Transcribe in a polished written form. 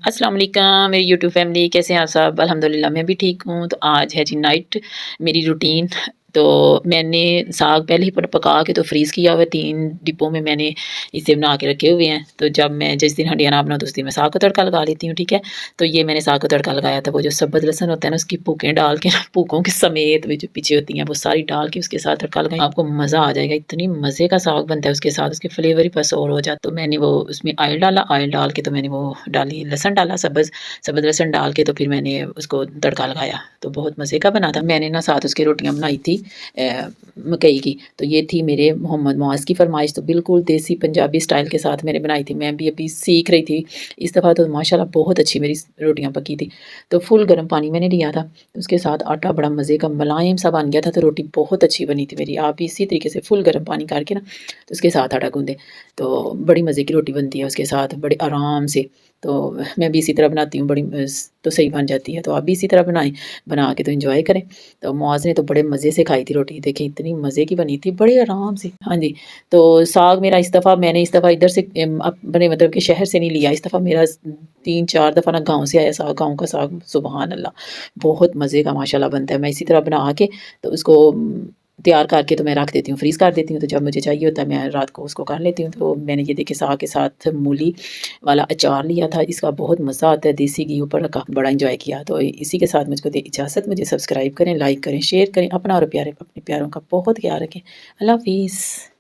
अस्सलाम वालेकुम मेरी यूट्यूब फैमिली, कैसे हैं आप सब? अल्हम्दुलिल्लाह मैं भी ठीक हूँ। तो आज है जी नाइट मेरी रूटीन। तो मैंने साग पहले ही पका के तो फ्रीज़ किया हुआ है, 3 डिब्बों में मैंने इसे बना के रखे हुए हैं। तो जब मैं जिस दिन हंडिया ना बनाऊँ तो उस दिन मैं साग को तड़का लगा लेती हूँ, ठीक है। तो ये मैंने साग को तड़का लगाया था, वो जो सब्ज़ लहसुन होता है ना उसकी पूकें डाल के ना, पूकों के समेत वो जो पीछे होती हैं वो सारी डाल के उसके साथ तड़का लगाएँ, आपको मज़ा आ जाएगा। इतनी मज़े का साग बनता है उसके साथ, उसके फ्लेवर ही बस और हो जाता। तो मैंने वो उसमें ऑयल डाला, ऑयल डाल के तो मैंने वो डाली लहसुन डाला, सब्ज़ लहसुन डाल के तो फिर मैंने उसको तड़का लगाया, तो बहुत मज़े का बना था। मैंने ना साथ उसकी रोटियाँ बनाई थी मकई की। तो ये थी मेरे मोहम्मद मुआज़ की फ़रमाइश, तो बिल्कुल देसी पंजाबी स्टाइल के साथ मैंने बनाई थी। मैं भी अभी सीख रही थी इस दफ़ा, तो माशाल्लाह बहुत अच्छी मेरी रोटियाँ पकी थी। तो फुल गर्म पानी मैंने लिया था, उसके साथ आटा बड़ा मज़े का मुलायम सा बन गया था, तो रोटी बहुत अच्छी बनी थी मेरी। आप भी इसी तरीके से फुल गर्म पानी करके ना तो उसके साथ आटा गूँदें, तो बड़ी मज़े की रोटी बनती है उसके साथ, बड़े आराम से। तो मैं भी इसी तरह बनाती हूँ, बड़ी तो सही बन जाती है। तो आप भी इसी तरह बनाएँ, बना के तो एन्जॉय करें। तो मुआज़ ने तो बड़े मज़े से खाई थी रोटी, देखिए इतनी मज़े की बनी थी, बड़े आराम से। हाँ जी, तो साग मेरा मैंने इस दफ़ा इधर से अपने मतलब कि शहर से नहीं लिया, इस दफ़ा मेरा 3-4 दफ़ा ना गाँव से आया साग, गाँव का साग सुबहान अल्लाह, बहुत मज़े का माशाल्लाह बनता है। मैं इसी तरह बना के तो उसको तैयार करके तो मैं रख देती हूँ, फ्रीज़ कर देती हूँ, तो जब मुझे चाहिए होता है मैं रात को उसको कर लेती हूँ। तो मैंने ये देखिए साग के साथ मूली वाला अचार लिया था, इसका बहुत मज़ा आता है, देसी घी ऊपर का, बड़ा एन्जॉय किया। तो इसी के साथ मुझको दें इजाज़त, मुझे सब्सक्राइब करें, लाइक करें, शेयर करें, अपना और अपने प्यारों का बहुत ख्याल रखें। अल्लाह हाफ़िज़।